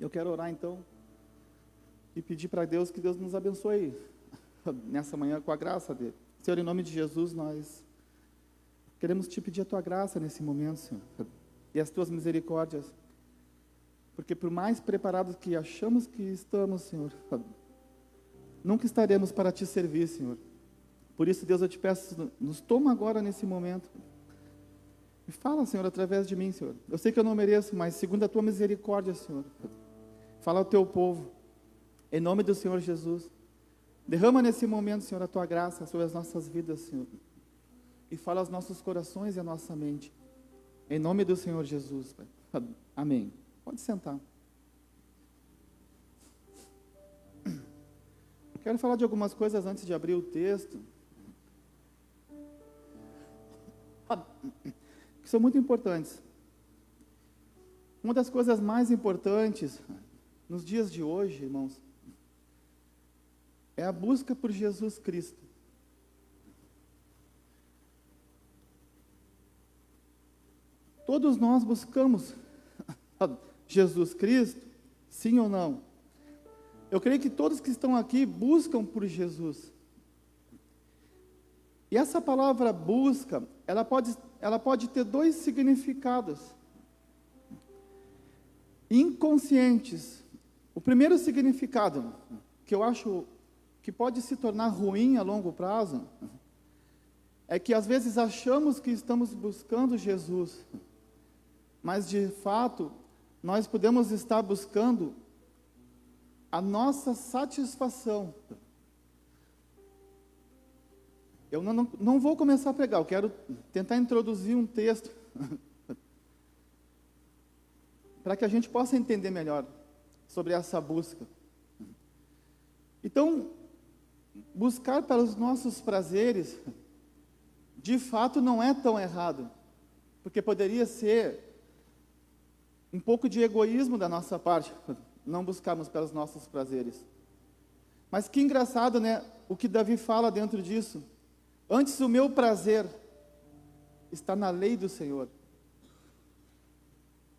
Eu quero orar então e pedir para Deus que Deus nos abençoe nessa manhã com a graça dele. Senhor, em nome de Jesus, nós queremos te pedir a tua graça nesse momento, Senhor, e as tuas misericórdias, porque por mais preparados que achamos que estamos, Senhor, nunca estaremos para te servir, Senhor. Por isso, Deus, eu te peço, nos toma agora nesse momento e fala, Senhor, através de mim, Senhor. Eu sei que eu não mereço, mas segundo a tua misericórdia, Senhor, fala ao teu povo, em nome do Senhor Jesus. Derrama nesse momento, Senhor, a tua graça sobre as nossas vidas, Senhor, e fala aos nossos corações e à nossa mente, em nome do Senhor Jesus, Pai. Amém. Pode sentar. Quero falar de algumas coisas antes de abrir o texto, que são muito importantes. Uma das coisas mais importantes nos dias de hoje, irmãos, é a busca por Jesus Cristo. Todos nós buscamos Jesus Cristo, sim ou não? Eu creio que todos que estão aqui buscam por Jesus. E essa palavra busca, ela pode ter dois significados inconscientes. O primeiro significado, que eu acho que pode se tornar ruim a longo prazo, é que às vezes achamos que estamos buscando Jesus, mas de fato nós podemos estar buscando a nossa satisfação. Eu não vou começar a pregar, eu quero tentar introduzir um texto para que a gente possa entender melhor sobre essa busca. Então, buscar pelos nossos prazeres, de fato não é tão errado, porque poderia ser um pouco de egoísmo da nossa parte, não buscarmos pelos nossos prazeres. Mas que engraçado, né? O que Davi fala dentro disso. Antes o meu prazer está na lei do Senhor.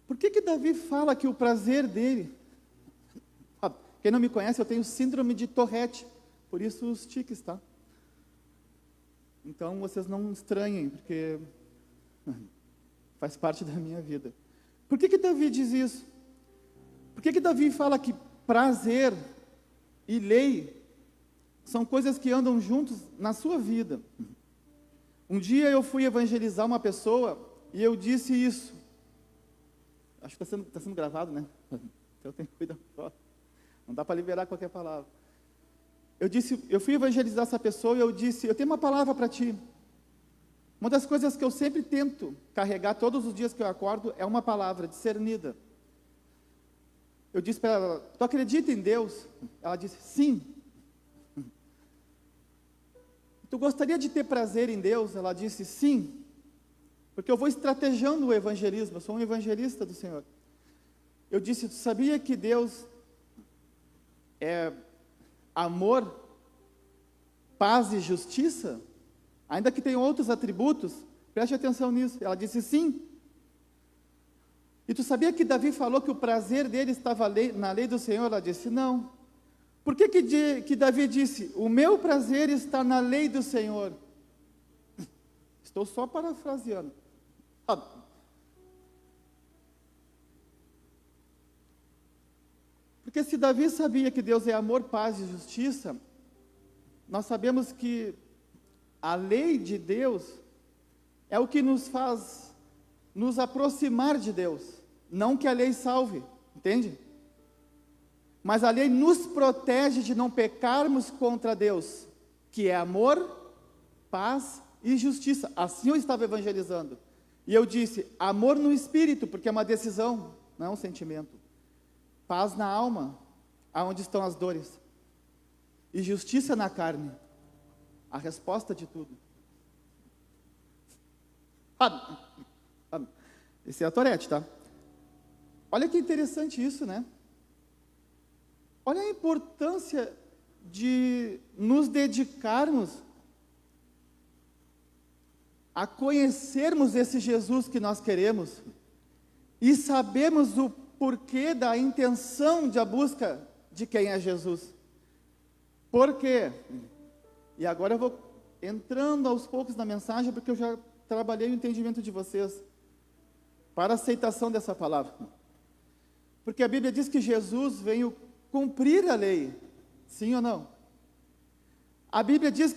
Por que Davi fala que o prazer dele... Quem não me conhece, eu tenho síndrome de Tourette, por isso os tiques, tá? Então vocês não estranhem, porque faz parte da minha vida. Por que Davi diz isso? Por que Davi fala que prazer e lei são coisas que andam juntos na sua vida? Um dia eu fui evangelizar uma pessoa e eu disse isso. Acho que está sendo gravado, né? Então tem que cuidar. Não dá para liberar qualquer palavra. Eu fui evangelizar essa pessoa e eu disse, eu tenho uma palavra para ti. Uma das coisas que eu sempre tento carregar todos os dias que eu acordo é uma palavra discernida. Eu disse para ela, tu acredita em Deus? Ela disse, sim. Tu gostaria de ter prazer em Deus? Ela disse, sim. Porque eu vou estrategiando o evangelismo, eu sou um evangelista do Senhor. Eu disse, tu sabia que Deus é amor, paz e justiça? Ainda que tenha outros atributos, preste atenção nisso. Ela disse sim. E tu sabia que Davi falou que o prazer dele estava na lei do Senhor? Ela disse não. Por que Davi disse, o meu prazer está na lei do Senhor? Estou só parafraseando. Porque se Davi sabia que Deus é amor, paz e justiça, nós sabemos que a lei de Deus é o que nos faz nos aproximar de Deus. Não que a lei salve, entende? Mas a lei nos protege de não pecarmos contra Deus, que é amor, paz e justiça. Assim eu estava evangelizando. E eu disse, amor no espírito, porque é uma decisão, não é um sentimento. Paz na alma, aonde estão as dores. E justiça na carne, a resposta de tudo. Esse é a Tourette, tá? Olha que interessante isso, né? Olha a importância de nos dedicarmos a conhecermos esse Jesus que nós queremos e sabermos o porquê da intenção de a busca de quem é Jesus. Por quê? E agora eu vou entrando aos poucos na mensagem, porque eu já trabalhei o entendimento de vocês para a aceitação dessa palavra. Porque a Bíblia diz que Jesus veio cumprir a lei, sim ou não? A Bíblia diz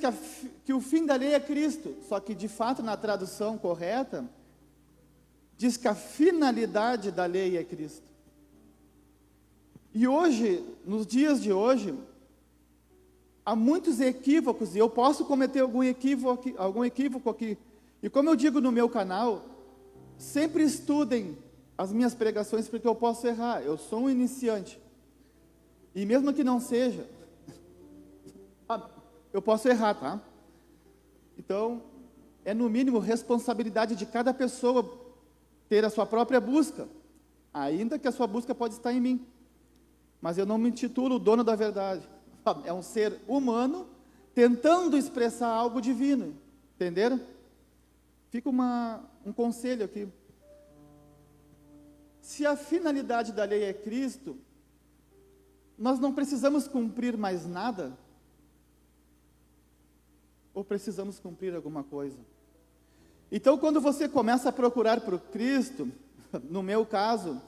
que o fim da lei é Cristo, só que de fato na tradução correta, diz que a finalidade da lei é Cristo. E hoje, nos dias de hoje, há muitos equívocos, e eu posso cometer algum equívoco aqui. E como eu digo no meu canal, sempre estudem as minhas pregações, porque eu posso errar, eu sou um iniciante. E mesmo que não seja, eu posso errar, tá? Então, é no mínimo responsabilidade de cada pessoa ter a sua própria busca, ainda que a sua busca pode estar em mim. Mas eu não me intitulo o dono da verdade. É um ser humano tentando expressar algo divino. Entenderam? Fica um conselho aqui. Se a finalidade da lei é Cristo, nós não precisamos cumprir mais nada? Ou precisamos cumprir alguma coisa? Então, quando você começa a procurar por Cristo, no meu caso,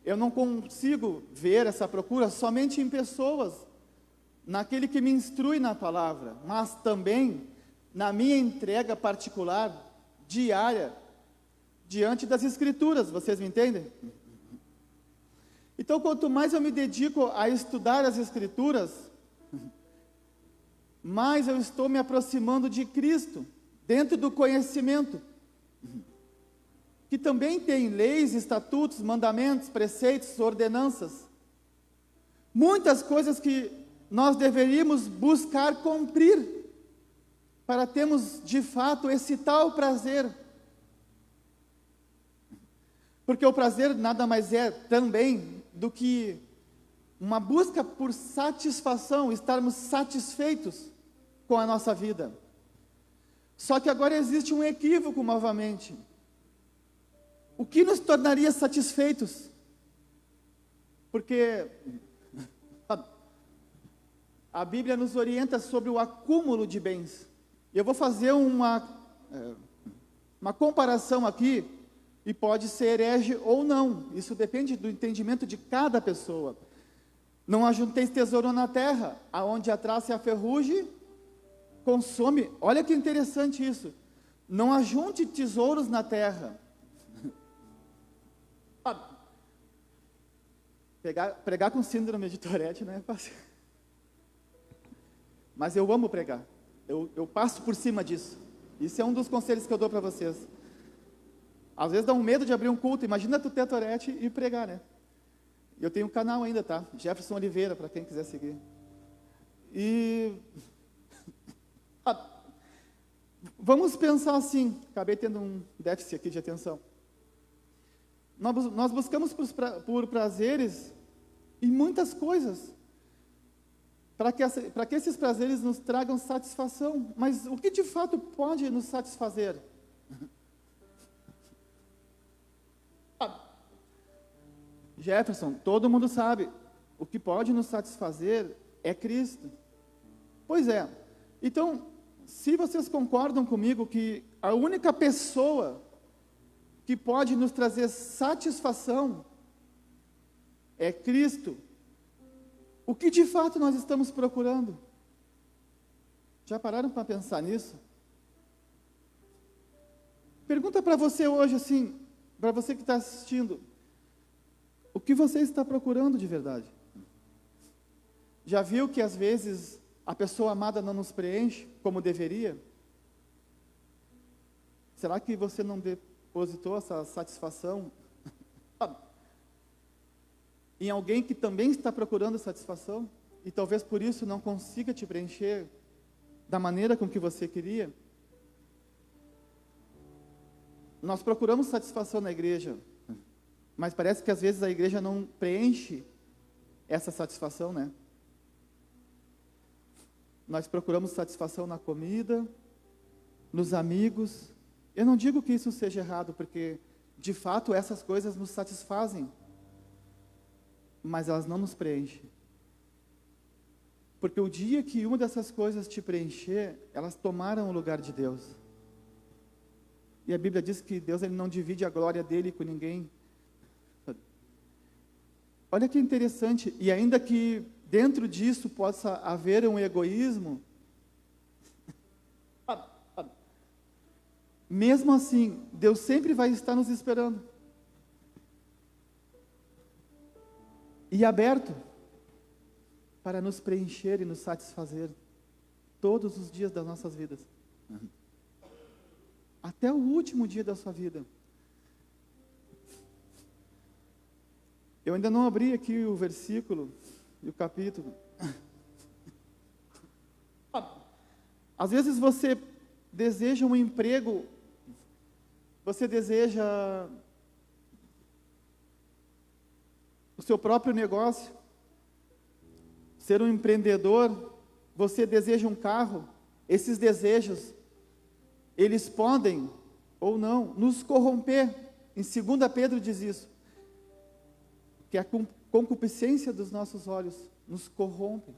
eu não consigo ver essa procura somente em pessoas, naquele que me instrui na palavra, mas também na minha entrega particular, diária, diante das Escrituras, vocês me entendem? Então, quanto mais eu me dedico a estudar as Escrituras, mais eu estou me aproximando de Cristo, dentro do conhecimento, que também tem leis, estatutos, mandamentos, preceitos, ordenanças, muitas coisas que nós deveríamos buscar cumprir, para termos de fato esse tal prazer, porque o prazer nada mais é também do que uma busca por satisfação, estarmos satisfeitos com a nossa vida. Só que agora existe um equívoco novamente. O que nos tornaria satisfeitos? Porque a Bíblia nos orienta sobre o acúmulo de bens. Eu vou fazer uma comparação aqui, e pode ser herege ou não. Isso depende do entendimento de cada pessoa. Não ajunteis tesouro na terra, aonde a traça e a ferrugem consome. Olha que interessante isso. Não ajunte tesouros na terra. Pregar com síndrome de Tourette não é fácil. Mas eu amo pregar. Eu passo por cima disso. Isso é um dos conselhos que eu dou para vocês. Às vezes dá um medo de abrir um culto. Imagina tu ter Tourette e pregar, né? Eu tenho um canal ainda, tá? Jefferson Oliveira, para quem quiser seguir. E vamos pensar assim. Acabei tendo um déficit aqui de atenção. Nós buscamos por prazeres em muitas coisas, para que esses prazeres nos tragam satisfação. Mas o que de fato pode nos satisfazer? Jefferson, todo mundo sabe, o que pode nos satisfazer é Cristo. Pois é. Então, se vocês concordam comigo que a única pessoa que pode nos trazer satisfação é Cristo, o que de fato nós estamos procurando? Já pararam para pensar nisso? Pergunta para você hoje assim, para você que está assistindo, o que você está procurando de verdade? Já viu que às vezes a pessoa amada não nos preenche como deveria? Será que você não depositou essa satisfação em alguém que também está procurando satisfação? E talvez por isso não consiga te preencher da maneira com que você queria? Nós procuramos satisfação na igreja, mas parece que às vezes a igreja não preenche essa satisfação, né? Nós procuramos satisfação na comida, nos amigos. Eu não digo que isso seja errado, porque de fato essas coisas nos satisfazem. mas elas não nos preenchem. Porque o dia que uma dessas coisas te preencher, elas tomaram o lugar de Deus. E a Bíblia diz que Deus, ele não divide a glória dele com ninguém. Olha que interessante, e ainda que dentro disso possa haver um egoísmo, mesmo assim, Deus sempre vai estar nos esperando. E aberto para nos preencher e nos satisfazer todos os dias das nossas vidas. Até o último dia da sua vida. Eu ainda não abri aqui o versículo e o capítulo. Às vezes você deseja um emprego, você deseja o seu próprio negócio, ser um empreendedor, você deseja um carro, esses desejos, eles podem, ou não, nos corromper. Em 2 Pedro diz isso, que a concupiscência dos nossos olhos nos corrompe,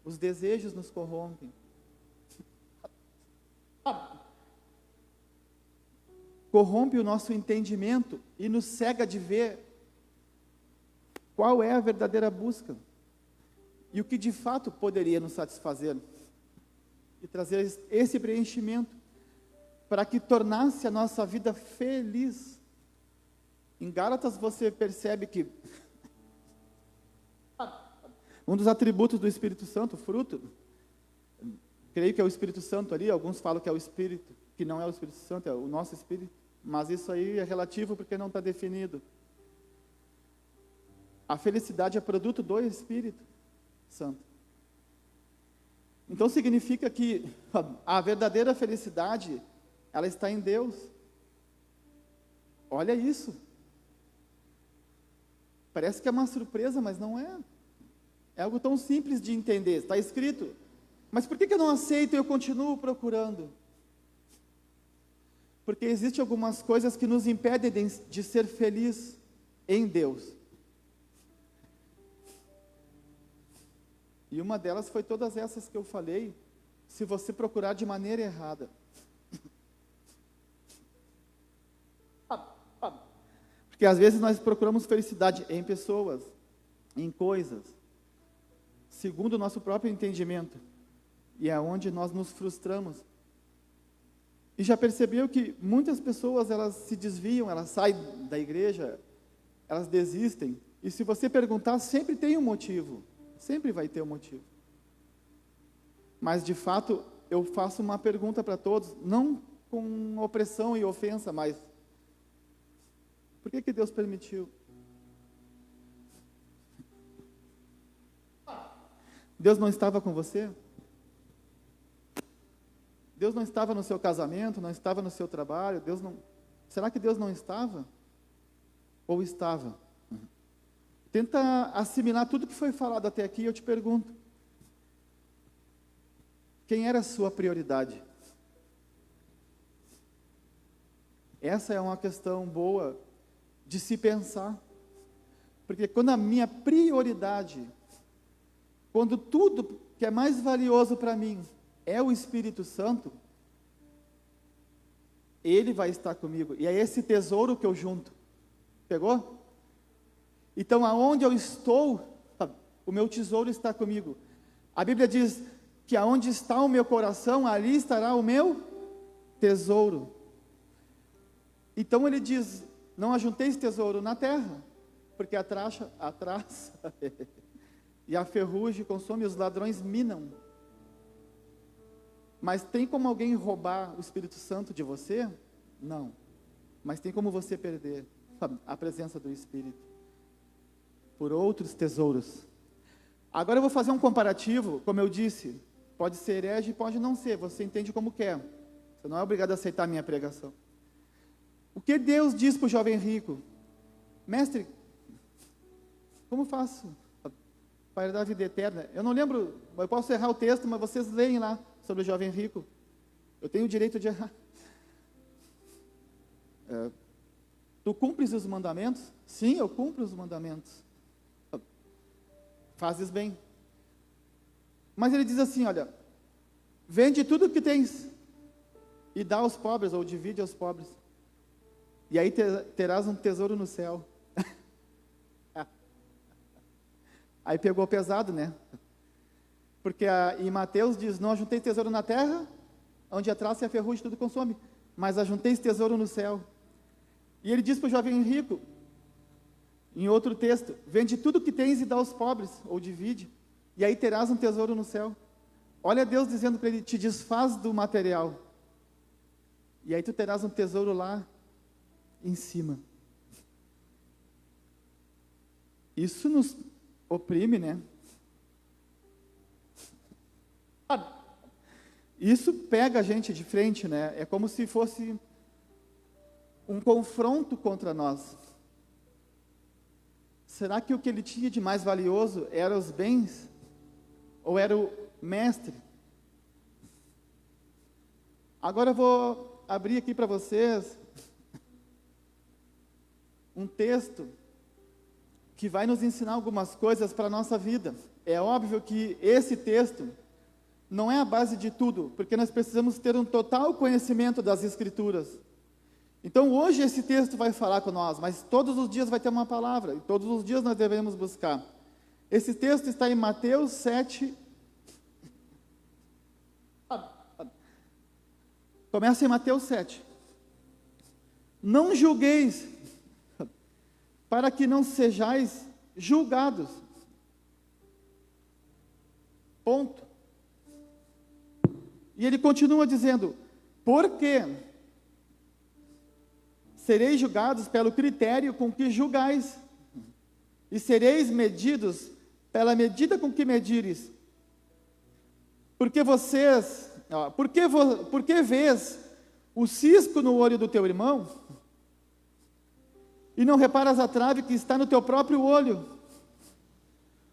os desejos nos corrompem. Corrompe o nosso entendimento e nos cega de ver qual é a verdadeira busca e o que de fato poderia nos satisfazer e trazer esse preenchimento para que tornasse a nossa vida feliz. Em Gálatas você percebe que um dos atributos do Espírito Santo, o fruto, creio que é o Espírito Santo ali, alguns falam que é o Espírito, que não é o Espírito Santo, é o nosso Espírito, mas isso aí é relativo porque não está definido. A felicidade é produto do Espírito Santo. Então significa que a verdadeira felicidade, ela está em Deus. Olha isso. Parece que é uma surpresa, mas não é. É algo tão simples de entender, está escrito. Mas por que eu não aceito e eu continuo procurando? Porque existem algumas coisas que nos impedem de ser feliz em Deus. E uma delas foi todas essas que eu falei, se você procurar de maneira errada. Porque às vezes nós procuramos felicidade em pessoas, em coisas, segundo o nosso próprio entendimento. E é onde nós nos frustramos. E já percebeu que muitas pessoas, elas se desviam, elas saem da igreja, elas desistem. E se você perguntar, sempre tem um motivo. Sempre vai ter um motivo. Mas de fato, eu faço uma pergunta para todos, não com opressão e ofensa, mas por que Deus permitiu? Deus não estava com você? Deus não estava no seu casamento, não estava no seu trabalho, será que Deus não estava? Ou estava? Tenta assimilar tudo que foi falado até aqui, eu te pergunto. Quem era a sua prioridade? Essa é uma questão boa de se pensar. Porque quando a minha prioridade, quando tudo que é mais valioso para mim é o Espírito Santo, Ele vai estar comigo. E é esse tesouro que eu junto. Pegou? Então, aonde eu estou, o meu tesouro está comigo. A Bíblia diz que aonde está o meu coração, ali estará o meu tesouro. Então ele diz, não ajunteis tesouro na terra, porque a traça e a ferrugem consome, os ladrões minam. Mas tem como alguém roubar o Espírito Santo de você? Não. Mas tem como você perder a presença do Espírito por outros tesouros. Agora eu vou fazer um comparativo, como eu disse, pode ser herege, pode não ser, você entende como quer. Você não é obrigado a aceitar a minha pregação. O que Deus diz para o jovem rico? Mestre, como faço para herdar a vida eterna? Eu não lembro, eu posso errar o texto, mas vocês leem lá sobre o jovem rico. Eu tenho o direito de errar. Tu cumpres os mandamentos? Sim, eu cumpro os mandamentos. fazes bem. Mas ele diz assim, olha, vende tudo o que tens e dá aos pobres, ou divide aos pobres. E aí terás um tesouro no céu. Aí pegou pesado, né? Porque em Mateus diz, não ajunteis tesouro na terra, onde a traça e a ferrugem tudo consome, mas ajunteis tesouro no céu. E ele diz para o jovem rico, em outro texto, vende tudo que tens e dá aos pobres, ou divide, e aí terás um tesouro no céu. Olha Deus dizendo para ele, te desfaz do material, e aí tu terás um tesouro lá em cima. Isso nos oprime, né? Isso pega a gente de frente, né? É como se fosse um confronto contra nós. Será que o que ele tinha de mais valioso eram os bens? Ou era o mestre? Agora eu vou abrir aqui para vocês um texto que vai nos ensinar algumas coisas para a nossa vida. É óbvio que esse texto não é a base de tudo, porque nós precisamos ter um total conhecimento das Escrituras. Então hoje esse texto vai falar com nós, mas todos os dias vai ter uma palavra, e todos os dias nós devemos buscar. Esse texto está em Mateus 7. Começa em Mateus 7. Não julgueis, para que não sejais julgados. Ponto. E ele continua dizendo, porque sereis julgados pelo critério com que julgais, e sereis medidos pela medida com que medires. Porque porque vês o cisco no olho do teu irmão, e não reparas a trave que está no teu próprio olho?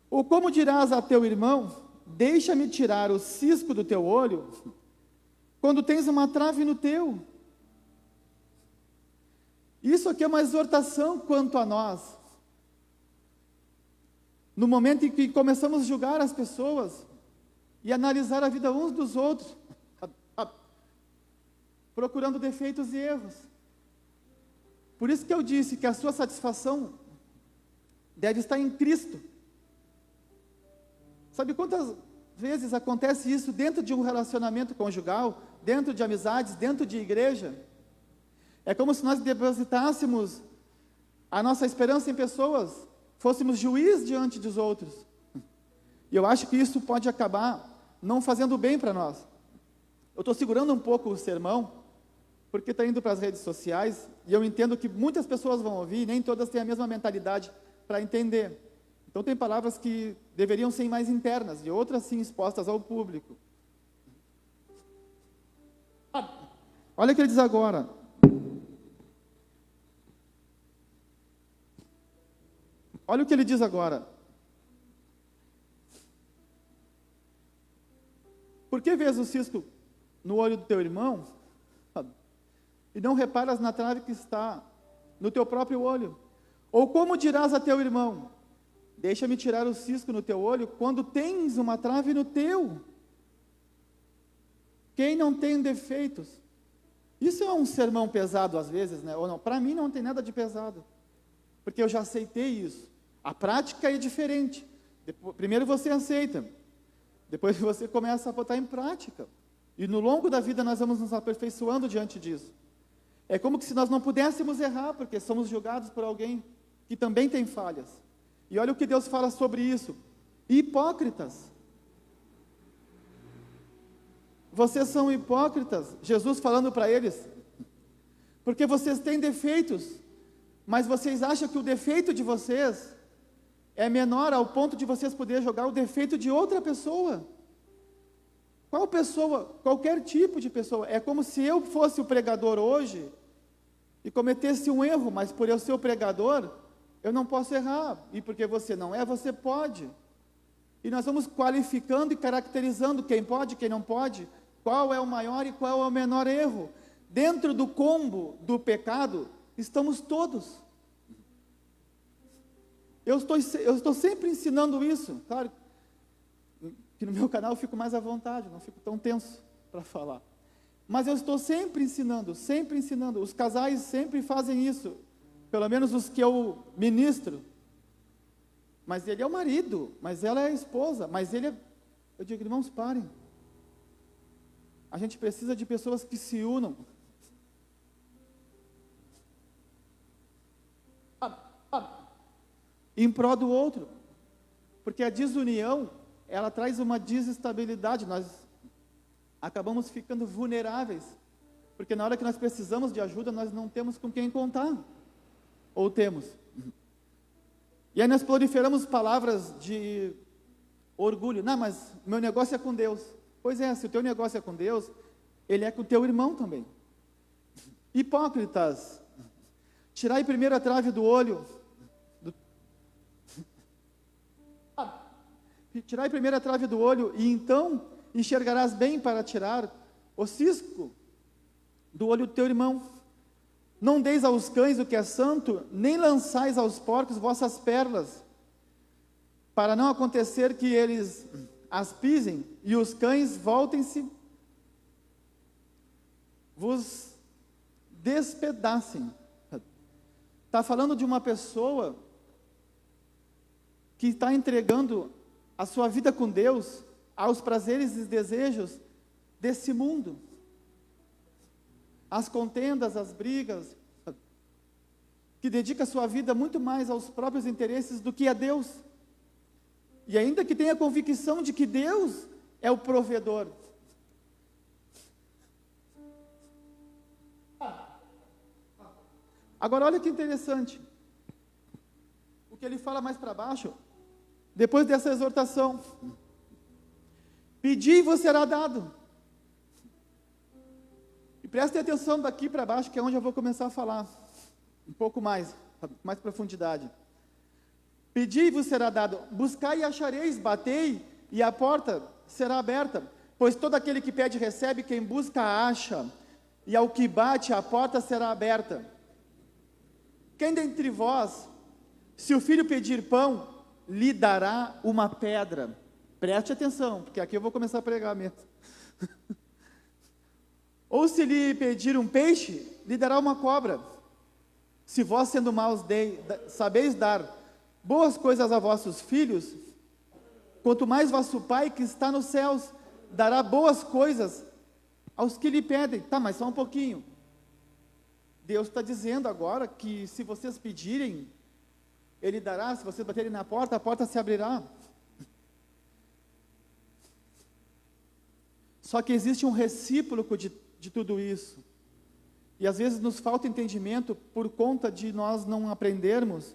Ou como dirás a teu irmão, deixa-me tirar o cisco do teu olho, quando tens uma trave no teu? Isso aqui é uma exortação quanto a nós. No momento em que começamos a julgar as pessoas e analisar a vida uns dos outros, procurando defeitos e erros. Por isso que eu disse que a sua satisfação deve estar em Cristo. Sabe quantas vezes acontece isso dentro de um relacionamento conjugal, dentro de amizades, dentro de igreja? É como se nós depositássemos a nossa esperança em pessoas, fôssemos juiz diante dos outros. E eu acho que isso pode acabar não fazendo bem para nós. Eu estou segurando um pouco o sermão, porque está indo para as redes sociais, e eu entendo que muitas pessoas vão ouvir, e nem todas têm a mesma mentalidade para entender. Então tem palavras que deveriam ser mais internas, e outras sim expostas ao público. Olha o que ele diz agora. Olha o que ele diz agora. Por que vês o cisco no olho do teu irmão, e não reparas na trave que está no teu próprio olho? Ou como dirás a teu irmão, deixa-me tirar o cisco no teu olho, quando tens uma trave no teu? Quem não tem defeitos? Isso é um sermão pesado às vezes, né? Ou não? Para mim não tem nada de pesado, porque eu já aceitei isso. A prática é diferente. Primeiro você aceita, depois você começa a botar em prática. E no longo da vida nós vamos nos aperfeiçoando diante disso. É como se nós não pudéssemos errar, porque somos julgados por alguém que também tem falhas. E olha o que Deus fala sobre isso. Hipócritas. Vocês são hipócritas. Jesus falando para eles. Porque vocês têm defeitos, mas vocês acham que o defeito de vocês é menor ao ponto de vocês poderem jogar o defeito de outra pessoa. Qual pessoa? Qualquer tipo de pessoa. É como se eu fosse o pregador hoje e cometesse um erro, mas por eu ser o pregador, eu não posso errar. E porque você não é, você pode. E nós vamos qualificando e caracterizando quem pode, quem não pode, qual é o maior e qual é o menor erro. Dentro do combo do pecado, estamos todos. Eu estou sempre ensinando isso. Claro que no meu canal eu fico mais à vontade, não fico tão tenso para falar. Mas eu estou sempre ensinando, sempre ensinando. Os casais sempre fazem isso, pelo menos os que eu ministro. Mas ele é o marido, mas ela é a esposa, mas ele é... Eu digo, irmãos, parem. A gente precisa de pessoas que se unam. Em prol do outro. Porque a desunião, ela traz uma desestabilidade. Nós acabamos ficando vulneráveis. Porque na hora que nós precisamos de ajuda, nós não temos com quem contar. Ou temos. E aí nós proliferamos palavras de orgulho. Não, mas meu negócio é com Deus. Pois é, se o teu negócio é com Deus, ele é com o teu irmão também. Hipócritas, tirai primeiro a trave do olho. Tirai primeiro a trave do olho, e então enxergarás bem para tirar o cisco do olho do teu irmão. Não deis aos cães o que é santo, nem lançais aos porcos vossas perlas, para não acontecer que eles as pisem, e os cães voltem-se, vos despedacem. Está falando de uma pessoa que está entregando a sua vida com Deus aos prazeres e desejos desse mundo, as contendas, as brigas, que dedica a sua vida muito mais aos próprios interesses do que a Deus, e ainda que tenha a convicção de que Deus é o provedor. Agora olha que interessante, o que ele fala mais para baixo, depois dessa exortação: pedi e vos será dado. E prestem atenção daqui para baixo, que é onde eu vou começar a falar um pouco mais profundidade. Pedi e vos será dado, buscai e achareis, batei e a porta será aberta, pois todo aquele que pede recebe, quem busca acha, e ao que bate a porta será aberta. Quem dentre vós, se o filho pedir pão, lhe dará uma pedra? Preste atenção, porque aqui eu vou começar a pregar mesmo. Ou se lhe pedir um peixe, lhe dará uma cobra? Se vós, sendo maus, sabeis dar boas coisas a vossos filhos, quanto mais vosso Pai que está nos céus dará boas coisas aos que lhe pedem. Tá, mas só um pouquinho. Deus está dizendo agora que se vocês pedirem, Ele dará. Se vocês baterem na porta, a porta se abrirá. Só que existe um recíproco de tudo isso. E às vezes nos falta entendimento por conta de nós não aprendermos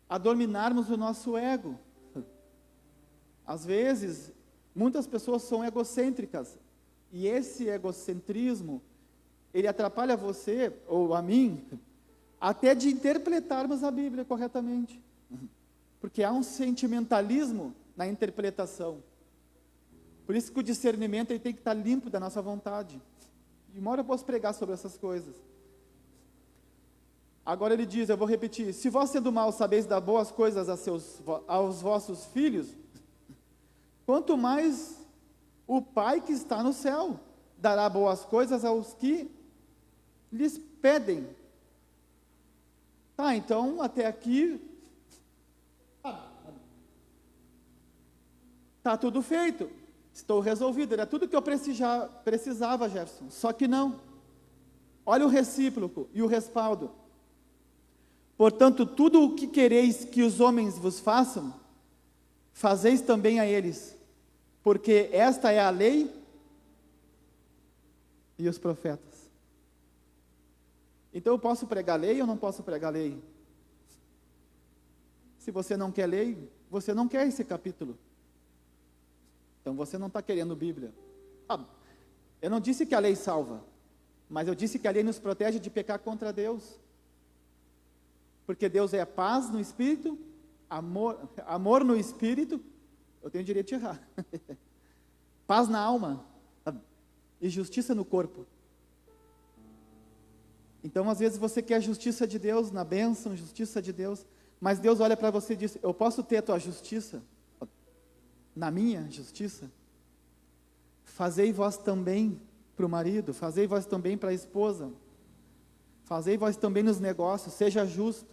a dominarmos o nosso ego. Às vezes, muitas pessoas são egocêntricas, e esse egocentrismo, ele atrapalha você, ou a mim, até de interpretarmos a Bíblia corretamente, porque há um sentimentalismo na interpretação. Por isso que o discernimento ele tem que estar limpo da nossa vontade. E uma hora eu posso pregar sobre essas coisas. Agora ele diz, eu vou repetir: se vós sendo maus sabeis dar boas coisas aos vossos filhos, quanto mais o Pai que está no céu dará boas coisas aos que lhes pedem. Tá, então até aqui tá tudo feito, estou resolvido, era tudo que eu precisava, Jefferson. Só que não. Olha o recíproco e o respaldo. Portanto, tudo o que quereis que os homens vos façam, fazeis também a eles, porque esta é a lei e os profetas. Então eu posso pregar lei ou não posso pregar lei? Se você não quer lei, você não quer esse capítulo. Então você não está querendo Bíblia. Eu não disse que a lei salva, mas eu disse que a lei nos protege de pecar contra Deus. Porque Deus é paz no Espírito, amor no Espírito, eu tenho direito de errar, paz na alma e justiça no corpo. Então, às vezes, você quer a justiça de Deus na bênção, justiça de Deus, mas Deus olha para você e diz: eu posso ter a tua justiça? Na minha justiça? Fazei vós também para o marido, fazei vós também para a esposa, fazei vós também nos negócios, seja justo.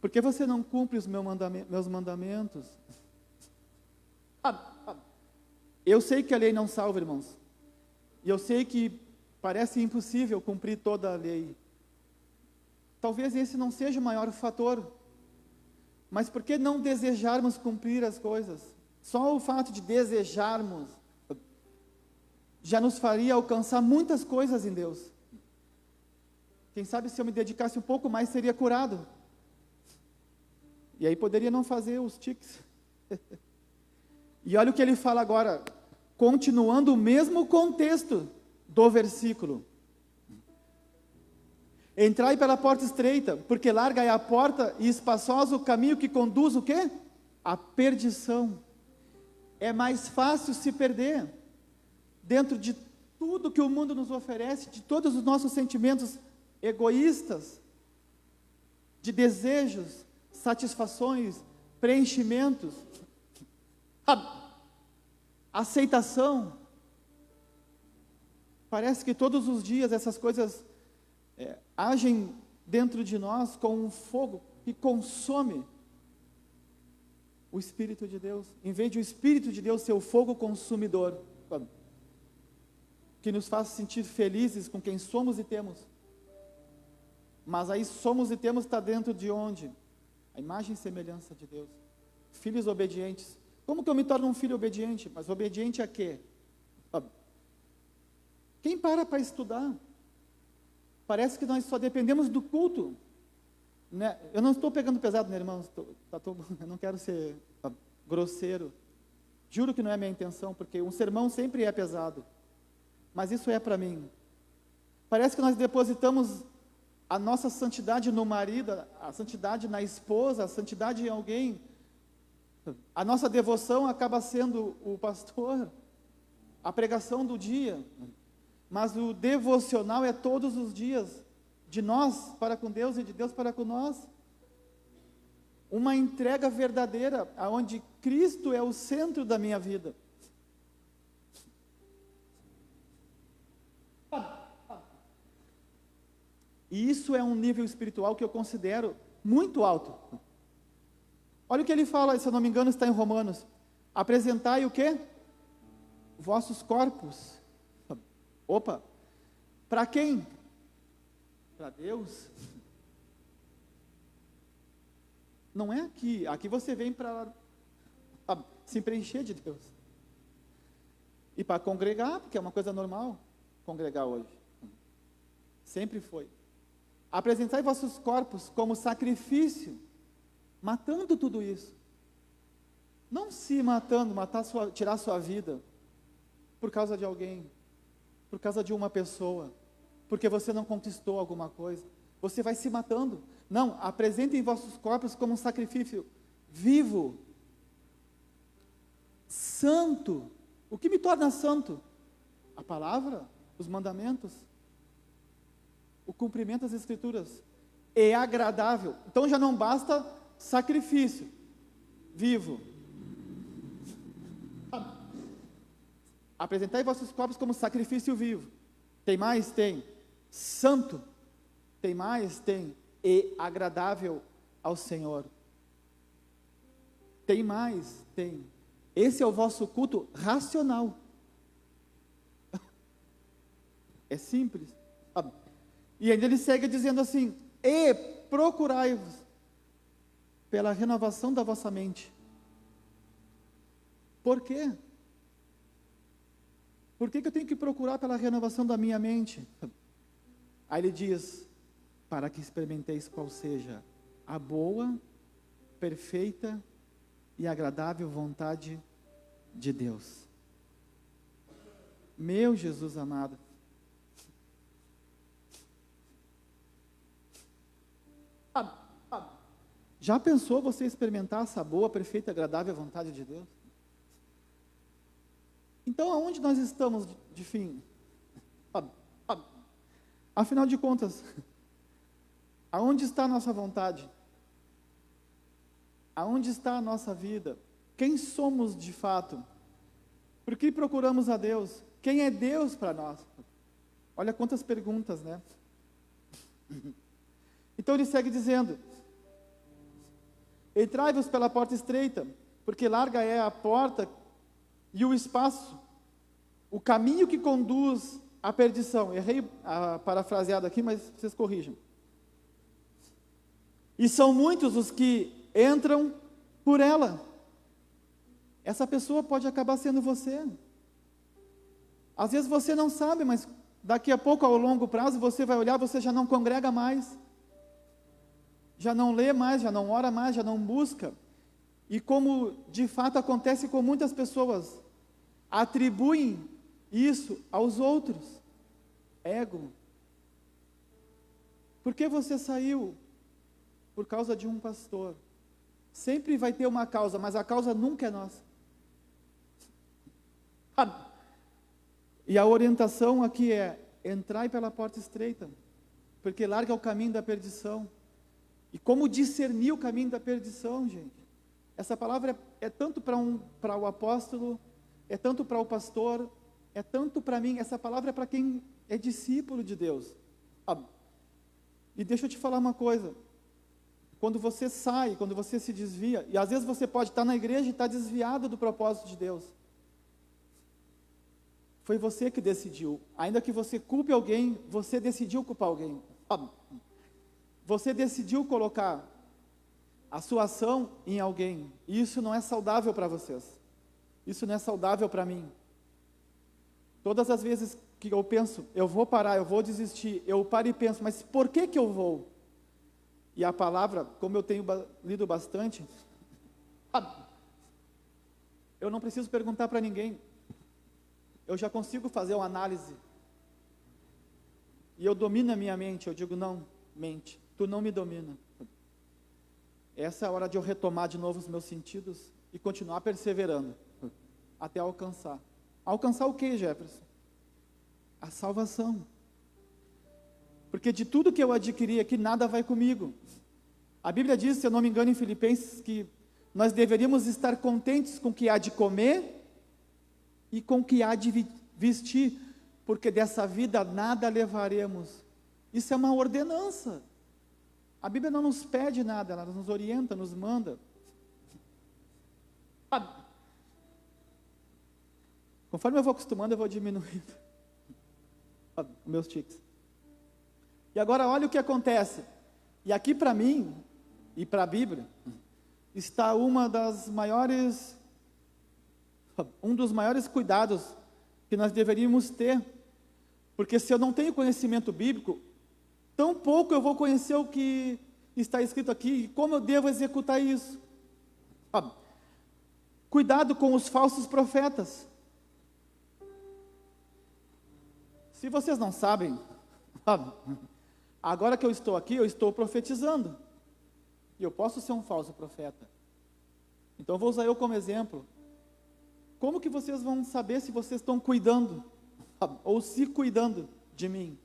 Por que você não cumpre os meus mandamentos? Eu sei que a lei não salva, irmãos. E eu sei que parece impossível cumprir toda a lei. Talvez esse não seja o maior fator. Mas por que não desejarmos cumprir as coisas? Só o fato de desejarmos já nos faria alcançar muitas coisas em Deus. Quem sabe se eu me dedicasse um pouco mais, seria curado. E aí poderia não fazer os tiques. E olha o que ele fala agora, continuando o mesmo contexto do versículo. Entrai pela porta estreita, porque larga é a porta e espaçoso o caminho que conduz o quê? A perdição. É mais fácil se perder dentro de tudo que o mundo nos oferece, de todos os nossos sentimentos egoístas, de desejos, satisfações, preenchimentos, aceitação. Parece que todos os dias essas coisas agem dentro de nós com um fogo que consome o Espírito de Deus, em vez de o Espírito de Deus ser o fogo consumidor, que nos faz sentir felizes com quem somos e temos. Mas aí somos e temos está dentro de onde? A imagem e semelhança de Deus. Filhos obedientes. Como que eu me torno um filho obediente? Mas obediente a quê? Quem para estudar? Parece que nós só dependemos do culto, né? Eu não estou pegando pesado, né, irmãos? Eu não quero ser grosseiro. Juro que não é a minha intenção, porque um sermão sempre é pesado. Mas isso é para mim. Parece que nós depositamos a nossa santidade no marido, a santidade na esposa, a santidade em alguém. A nossa devoção acaba sendo o pastor, a pregação do dia. Mas o devocional é todos os dias, de nós para com Deus e de Deus para com nós. Uma entrega verdadeira, onde Cristo é o centro da minha vida. E isso é um nível espiritual que eu considero muito alto. Olha o que ele fala, se eu não me engano está em Romanos. Apresentai o quê? Vossos corpos. Opa, para quem? Para Deus? Não é aqui. Aqui você vem para se preencher de Deus. E para congregar, porque é uma coisa normal congregar hoje. Sempre foi. Apresentai vossos corpos como sacrifício, matando tudo isso. Não se matando, tirar sua vida por causa de alguém, por causa de uma pessoa, porque você não conquistou alguma coisa. Você vai se matando. Não, apresentem vossos corpos como um sacrifício vivo, santo. O que me torna santo? A palavra, os mandamentos, o cumprimento das Escrituras. É agradável. Então já não basta sacrifício vivo. Apresentai vossos corpos como sacrifício vivo. Tem mais? Tem. Santo. Tem mais? Tem. E agradável ao Senhor. Tem mais? Tem. Esse é o vosso culto racional. É simples. E ainda ele segue dizendo assim: e procurai-vos pela renovação da vossa mente. Por quê? Por que eu tenho que procurar pela renovação da minha mente? Aí ele diz: para que experimenteis qual seja a boa, perfeita e agradável vontade de Deus. Meu Jesus amado. Já pensou você experimentar essa boa, perfeita e agradável vontade de Deus? Então, aonde nós estamos de fim? Afinal de contas, aonde está a nossa vontade? Aonde está a nossa vida? Quem somos de fato? Por que procuramos a Deus? Quem é Deus para nós? Olha quantas perguntas, né? Então ele segue dizendo: entrai-vos pela porta estreita, porque larga é a porta e o espaço, o caminho que conduz à perdição. Errei a parafraseado aqui, mas vocês corrijam. E são muitos os que entram por ela. Essa pessoa pode acabar sendo você. Às vezes você não sabe, mas daqui a pouco, ao longo prazo, você vai olhar, você já não congrega mais, já não lê mais, já não ora mais, já não busca. E como de fato acontece com muitas pessoas, atribuem isso aos outros. Ego. Por que você saiu? Por causa de um pastor. Sempre vai ter uma causa, mas a causa nunca é nossa. E a orientação aqui é: entrai pela porta estreita, porque larga é o caminho da perdição. E como discernir o caminho da perdição, gente? Essa palavra é tanto para o apóstolo, é tanto para o pastor, é tanto para mim. Essa palavra é para quem é discípulo de Deus. E deixa eu te falar uma coisa: quando você sai, quando você se desvia, e às vezes você pode estar na igreja e estar desviado do propósito de Deus. Foi você que decidiu. Ainda que você culpe alguém, você decidiu culpar alguém. Você decidiu colocar a sua ação em alguém. E isso não é saudável para vocês. Isso não é saudável para mim. Todas as vezes que eu penso, eu vou parar, eu vou desistir, eu paro e penso, mas por que eu vou? E a palavra, como eu tenho lido bastante, eu não preciso perguntar para ninguém. Eu já consigo fazer uma análise. E eu domino a minha mente. Eu digo: não, mente, tu não me domina. Essa é a hora de eu retomar de novo os meus sentidos e continuar perseverando até alcançar. Alcançar o que, Jefferson? A salvação. Porque de tudo que eu adquiri aqui, nada vai comigo. A Bíblia diz, se eu não me engano, em Filipenses, que nós deveríamos estar contentes com o que há de comer e com o que há de vestir, porque dessa vida nada levaremos. Isso é uma ordenança. A Bíblia não nos pede nada, ela nos orienta, nos manda. Conforme eu vou acostumando, eu vou diminuindo os meus tiques. E agora olha o que acontece. E aqui para mim, e para a Bíblia, está um dos maiores cuidados que nós deveríamos ter. Porque se eu não tenho conhecimento bíblico, tão pouco eu vou conhecer o que está escrito aqui e como eu devo executar isso. Cuidado com os falsos profetas. Se vocês não sabem, agora que eu estou aqui, eu estou profetizando. E eu posso ser um falso profeta. Então vou usar eu como exemplo. Como que vocês vão saber se vocês estão cuidando, ou se cuidando de mim?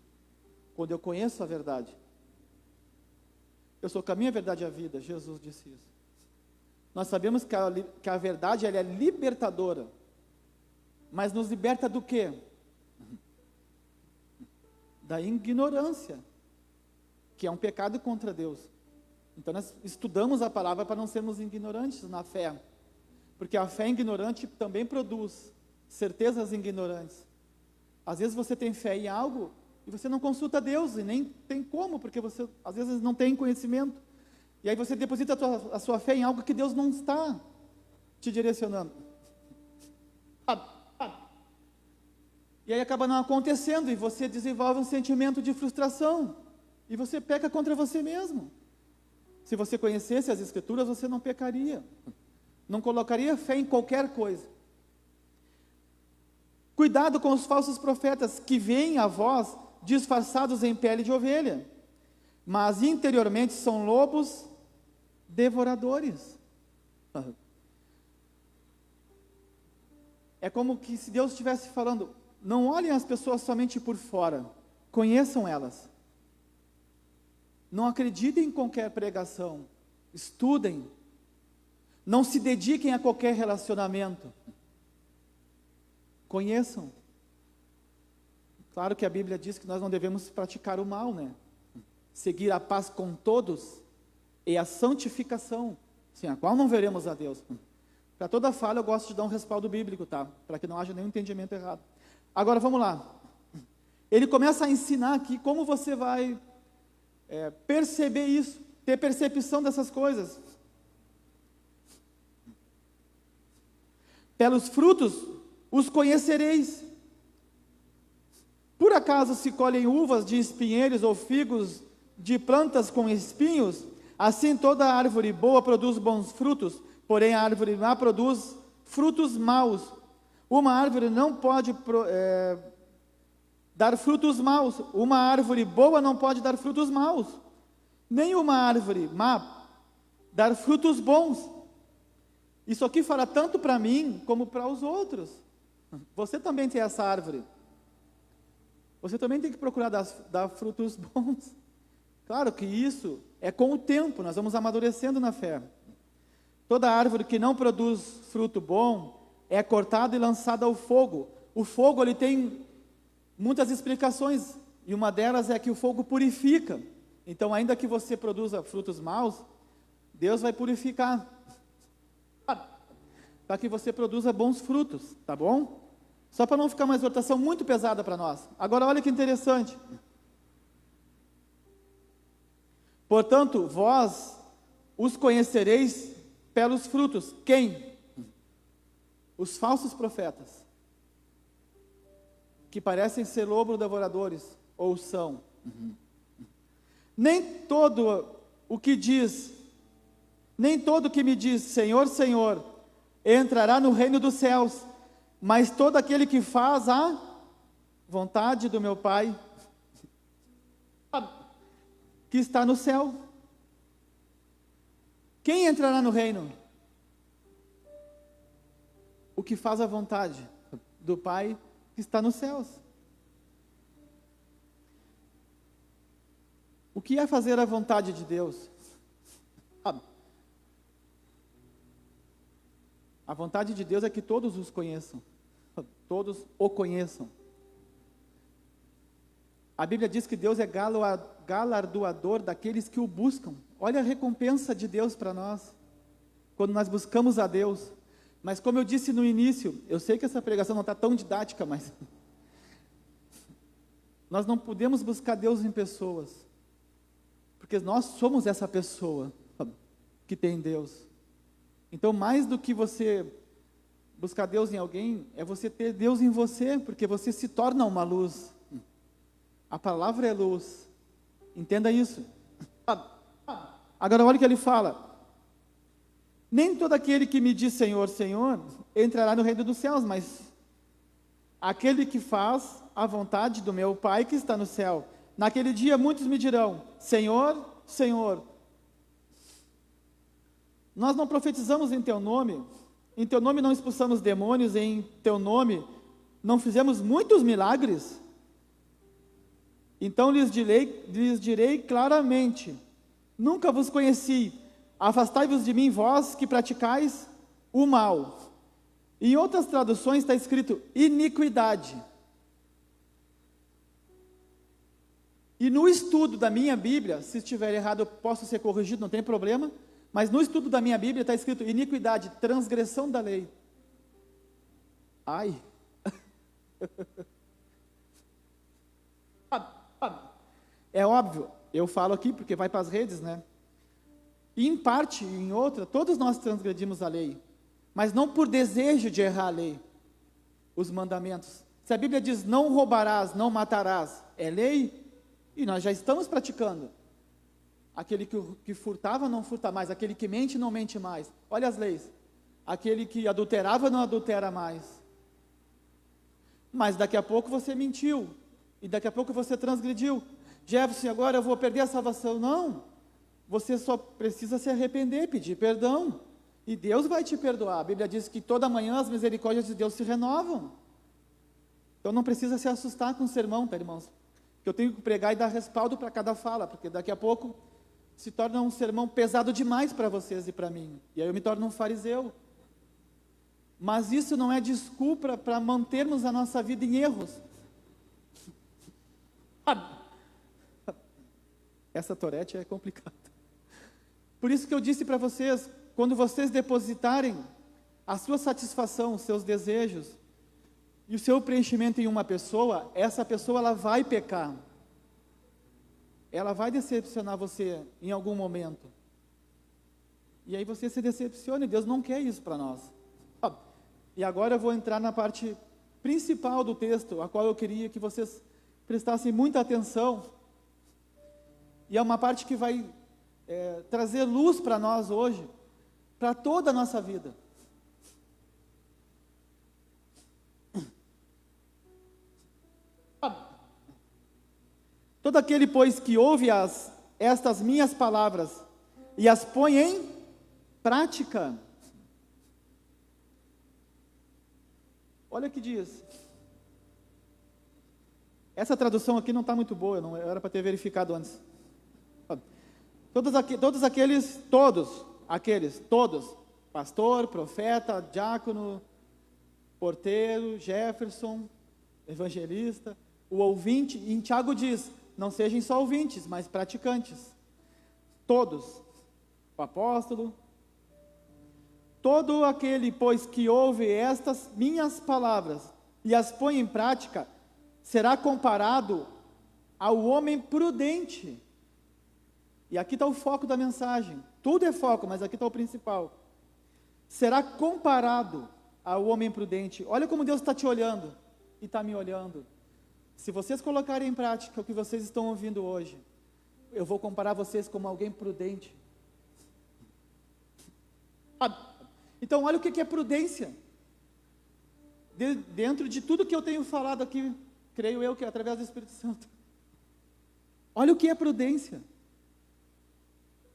Quando eu conheço a verdade. Eu sou o caminho, a verdade e a vida. Jesus disse isso. Nós sabemos que a verdade ela é libertadora. Mas nos liberta do quê? Da ignorância, que é um pecado contra Deus. Então nós estudamos a palavra para não sermos ignorantes na fé, porque a fé ignorante também produz certezas ignorantes. Às vezes você tem fé em algo e você não consulta Deus, e nem tem como, porque você às vezes não tem conhecimento, e aí você deposita a sua fé em algo que Deus não está te direcionando. E aí acaba não acontecendo, e você desenvolve um sentimento de frustração, e você peca contra você mesmo. Se você conhecesse as Escrituras, você não pecaria, não colocaria fé em qualquer coisa. Cuidado com os falsos profetas, que vêm a vós disfarçados em pele de ovelha, mas interiormente são lobos devoradores. É como que se Deus estivesse falando: não olhem as pessoas somente por fora, conheçam elas. Não acreditem em qualquer pregação, estudem, não se dediquem a qualquer relacionamento, conheçam. Claro que a Bíblia diz que nós não devemos praticar o mal, né? Seguir a paz com todos e a santificação, sem a qual não veremos a Deus. Para toda falha eu gosto de dar um respaldo bíblico, tá? Para que não haja nenhum entendimento errado. Agora vamos lá. Ele começa a ensinar aqui como você vai perceber isso, ter percepção dessas coisas. Pelos frutos os conhecereis. Por acaso se colhem uvas de espinheiros ou figos de plantas com espinhos? Assim toda árvore boa produz bons frutos, porém a árvore má produz frutos maus. Uma árvore não pode dar frutos maus, uma árvore boa não pode dar frutos maus, nem uma árvore má dar frutos bons. Isso aqui fala tanto para mim como para os outros. Você também tem essa árvore, você também tem que procurar dar frutos bons. Claro que isso é com o tempo, nós vamos amadurecendo na fé. Toda árvore que não produz fruto bom é cortada e lançada ao fogo. O fogo, ele tem muitas explicações, e uma delas é que o fogo purifica. Então, ainda que você produza frutos maus, Deus vai purificar, para que você produza bons frutos, tá bom? Só para não ficar uma exortação muito pesada para nós. Agora, olha que interessante. Portanto, vós os conhecereis pelos frutos. Quem? Os falsos profetas, que parecem ser lobo-devoradores, ou são. Nem todo o que me diz, Senhor, Senhor, entrará no reino dos céus, mas todo aquele que faz a vontade do meu Pai, que está no céu. Quem entrará no reino? O que faz a vontade do Pai que está nos céus. O que é fazer a vontade de Deus? A vontade de Deus é que todos os conheçam, todos o conheçam. A Bíblia diz que Deus é galardoador daqueles que o buscam. Olha a recompensa de Deus para nós, quando nós buscamos a Deus. Mas como eu disse no início, eu sei que essa pregação não está tão didática, mas nós não podemos buscar Deus em pessoas, porque nós somos essa pessoa que tem Deus. Então, mais do que você buscar Deus em alguém, é você ter Deus em você, porque você se torna uma luz. A palavra é luz, entenda isso. Agora olha o que ele fala: nem todo aquele que me diz Senhor, Senhor, entrará no reino dos céus, mas aquele que faz a vontade do meu Pai que está no céu. Naquele dia muitos me dirão, Senhor, Senhor, nós não profetizamos em teu nome não expulsamos demônios, em teu nome não fizemos muitos milagres? Então lhes direi claramente, nunca vos conheci, afastai-vos de mim, vós que praticais o mal. Em outras traduções está escrito iniquidade. E no estudo da minha Bíblia, se estiver errado eu posso ser corrigido, não tem problema, mas no estudo da minha Bíblia está escrito iniquidade, transgressão da lei. Ai! É óbvio, eu falo aqui porque vai para as redes, né? E em parte, em outra, todos nós transgredimos a lei, mas não por desejo de errar a lei, os mandamentos. Se a Bíblia diz não roubarás, não matarás, é lei, e nós já estamos praticando. Aquele que furtava não furta mais, aquele que mente não mente mais. Olha as leis. Aquele que adulterava não adultera mais. Mas daqui a pouco você mentiu, e daqui a pouco você transgrediu. Jefferson, agora eu vou perder a salvação. Não, você só precisa se arrepender, pedir perdão, e Deus vai te perdoar. A Bíblia diz que toda manhã as misericórdias de Deus se renovam. Então não precisa se assustar com o sermão, tá, irmãos? que eu tenho que pregar e dar respaldo para cada fala, porque daqui a pouco se torna um sermão pesado demais para vocês e para mim, e aí eu me torno um fariseu. Mas isso não é desculpa para mantermos a nossa vida em erros. Essa Torete é complicada. Por isso que eu disse para vocês, quando vocês depositarem a sua satisfação, os seus desejos e o seu preenchimento em uma pessoa, essa pessoa ela vai pecar. Ela vai decepcionar você em algum momento. E aí você se decepciona, e Deus não quer isso para nós. E agora eu vou entrar na parte principal do texto, a qual eu queria que vocês prestassem muita atenção. E é uma parte que vai trazer luz para nós hoje, para toda a nossa vida. Todo aquele, pois, que ouve estas minhas palavras e as põe em prática. Olha o que diz. Essa tradução aqui não está muito boa, não era para ter verificado antes. Todos aqueles, pastor, profeta, diácono, porteiro, Jefferson, evangelista, o ouvinte, e em Tiago diz, não sejam só ouvintes, mas praticantes. Todos, o apóstolo, todo aquele, pois, que ouve estas minhas palavras e as põe em prática, será comparado ao homem prudente. E aqui está o foco da mensagem. Tudo é foco, mas aqui está o principal. Será comparado ao homem prudente. Olha como Deus está te olhando e está me olhando. Se vocês colocarem em prática o que vocês estão ouvindo hoje, eu vou comparar vocês como alguém prudente. Então, olha o que é prudência. Dentro de tudo que eu tenho falado aqui, creio eu que é através do Espírito Santo. Olha o que é prudência.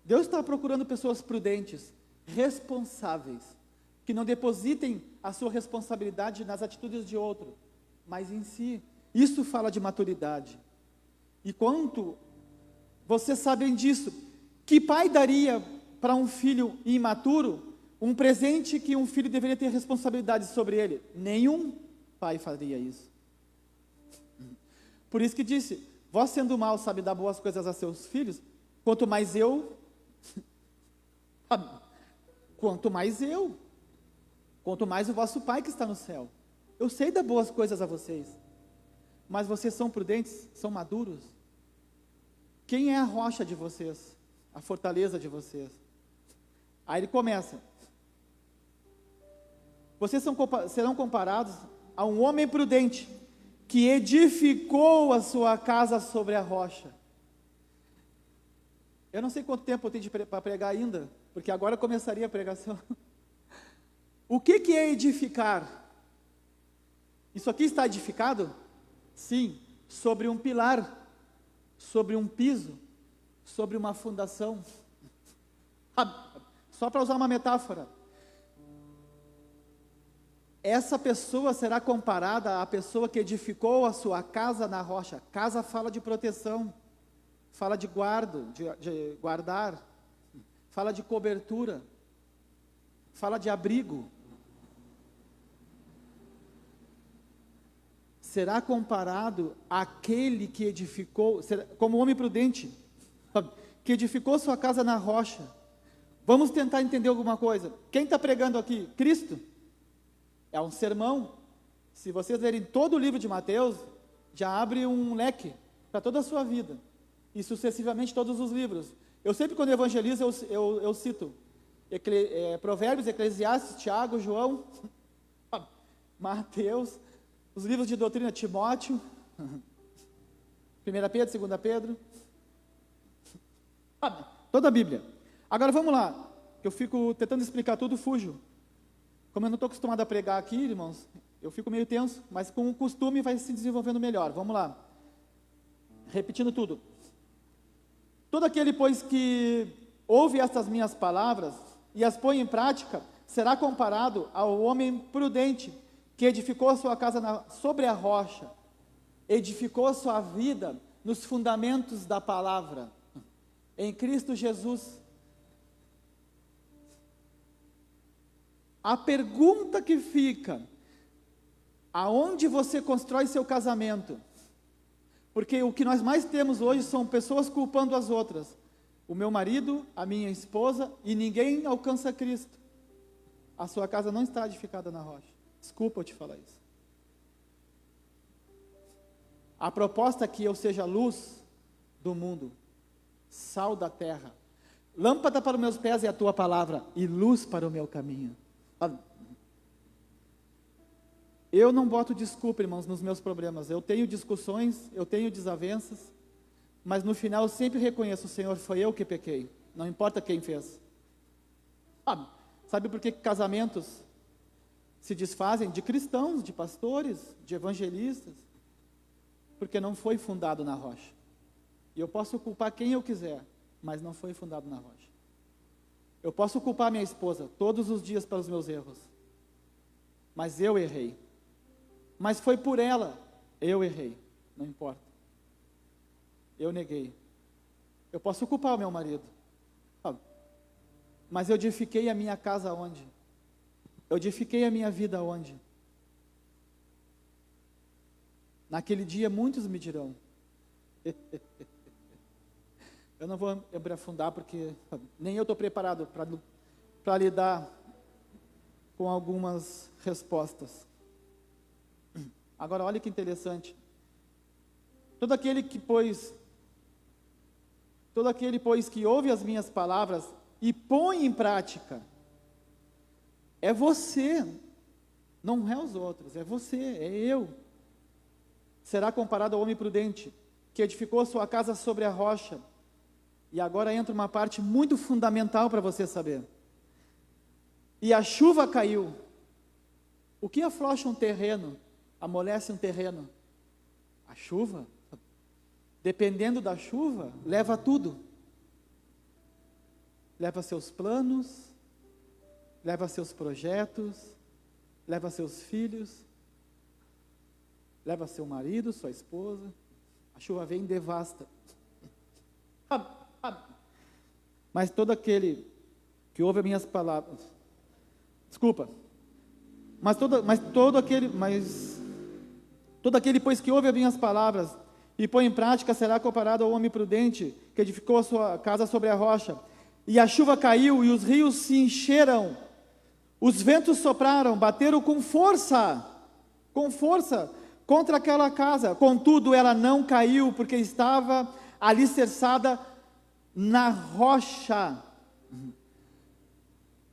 Deus está procurando pessoas prudentes, responsáveis, que não depositem a sua responsabilidade nas atitudes de outro, mas em si. Isso fala de maturidade. E quanto vocês sabem disso, que pai daria para um filho imaturo um presente que um filho deveria ter responsabilidade sobre ele? Nenhum pai faria isso. Por isso que disse, vós sendo mal sabe dar boas coisas a seus filhos, quanto mais eu, quanto mais o vosso pai que está no céu. Eu sei dar boas coisas a vocês. Mas vocês são prudentes, são maduros? Quem é a rocha de vocês? A fortaleza de vocês? Aí ele começa. Vocês serão comparados a um homem prudente, que edificou a sua casa sobre a rocha. Eu não sei quanto tempo eu tenho para pregar ainda, porque agora começaria a pregação. O que é edificar? Isso aqui está edificado? Sim, sobre um pilar, sobre um piso, sobre uma fundação. Só para usar uma metáfora, essa pessoa será comparada à pessoa que edificou a sua casa na rocha. Casa fala de proteção, fala de guardar, fala de cobertura, fala de abrigo. Será comparado àquele que edificou, como homem prudente, que edificou sua casa na rocha. Vamos tentar entender alguma coisa. Quem está pregando aqui? Cristo. É um sermão. Se vocês lerem todo o livro de Mateus, já abre um leque para toda a sua vida. E sucessivamente todos os livros. Eu sempre quando evangelizo, eu cito Provérbios, Eclesiastes, Tiago, João, Mateus, os livros de doutrina, Timóteo, 1 Pedro, 2 Pedro, toda a Bíblia. Agora vamos lá, eu fico tentando explicar tudo, fujo. Como eu não estou acostumado a pregar aqui, irmãos, eu fico meio tenso, mas com o costume vai se desenvolvendo melhor. Vamos lá, repetindo tudo. Todo aquele, pois, que ouve estas minhas palavras e as põe em prática, será comparado ao homem prudente, que edificou a sua casa sobre a rocha, edificou a sua vida nos fundamentos da palavra, em Cristo Jesus. A pergunta que fica: aonde você constrói seu casamento? Porque o que nós mais temos hoje são pessoas culpando as outras. O meu marido, a minha esposa, e ninguém alcança Cristo. A sua casa não está edificada na rocha. Desculpa eu te falar isso. A proposta é que eu seja luz do mundo, sal da terra. Lâmpada para os meus pés é a tua palavra, e luz para o meu caminho. Eu não boto desculpa, irmãos, nos meus problemas. Eu tenho discussões, eu tenho desavenças, mas no final eu sempre reconheço: o Senhor, foi eu que pequei, não importa quem fez. Sabe por que casamentos se desfazem? De cristãos, de pastores, de evangelistas, porque não foi fundado na rocha. E eu posso culpar quem eu quiser, mas não foi fundado na rocha. Eu posso culpar minha esposa todos os dias pelos meus erros, mas eu errei. Mas foi por ela, eu errei, não importa. Eu neguei. Eu posso culpar o meu marido, mas eu edifiquei a minha casa onde? Eu edifiquei a minha vida onde? Naquele dia muitos me dirão. Eu não vou me aprofundar, porque nem eu estou preparado para lidar com algumas respostas. Agora, olha que interessante. Todo aquele, pois, que ouve as minhas palavras e põe em prática, é você, não é os outros, é você, é eu. Será comparado ao homem prudente, que edificou a sua casa sobre a rocha. E agora entra uma parte muito fundamental para você saber. E a chuva caiu. O que afrouxa um terreno, amolece um terreno? A chuva. Dependendo da chuva, leva tudo. Leva seus planos, leva seus projetos, leva seus filhos, leva seu marido, sua esposa. A chuva vem e devasta. Mas todo aquele que ouve as minhas palavras, desculpa, todo aquele, pois, que ouve as minhas palavras e põe em prática, será comparado ao homem prudente, que edificou a sua casa sobre a rocha. E a chuva caiu, e os rios se encheram, os ventos sopraram, bateram com força, contra aquela casa. Contudo, ela não caiu, porque estava alicerçada na rocha.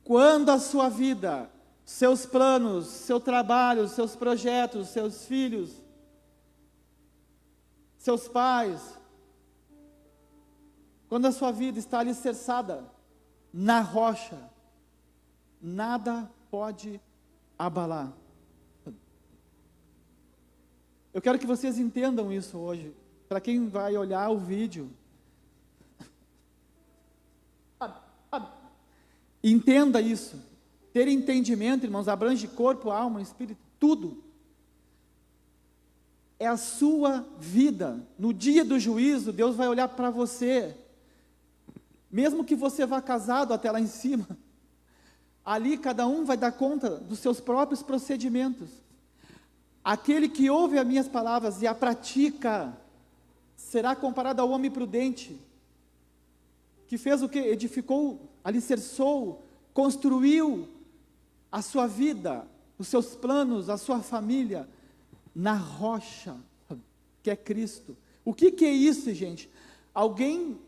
Quando a sua vida, seus planos, seu trabalho, seus projetos, seus filhos, seus pais, quando a sua vida está alicerçada na rocha, nada pode abalar. Eu quero que vocês entendam isso hoje. Para quem vai olhar o vídeo, entenda isso. Ter entendimento, irmãos, abrange corpo, alma, espírito, tudo. É a sua vida. No dia do juízo, Deus vai olhar para você. Mesmo que você vá casado até lá em cima, ali cada um vai dar conta dos seus próprios procedimentos. Aquele que ouve as minhas palavras e a pratica, será comparado ao homem prudente, que fez o que? Edificou, alicerçou, construiu a sua vida, os seus planos, a sua família, na rocha, que é Cristo. O que é isso, gente? Alguém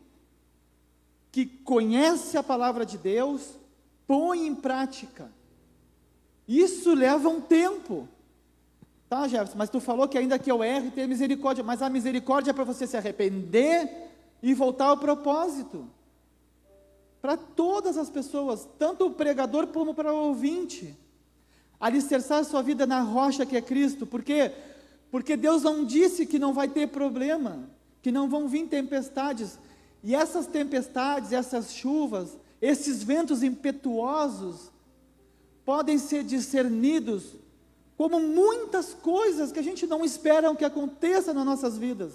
que conhece a palavra de Deus, põe em prática. Isso leva um tempo. Tá, Jefferson, mas tu falou que ainda que eu erre, tem misericórdia. Mas a misericórdia é para você se arrepender e voltar ao propósito. Para todas as pessoas, tanto o pregador como para o ouvinte. Alicerçar a sua vida na rocha que é Cristo. Por quê? Porque Deus não disse que não vai ter problema, que não vão vir tempestades. E essas tempestades, essas chuvas, esses ventos impetuosos, podem ser discernidos como muitas coisas que a gente não espera que aconteça nas nossas vidas.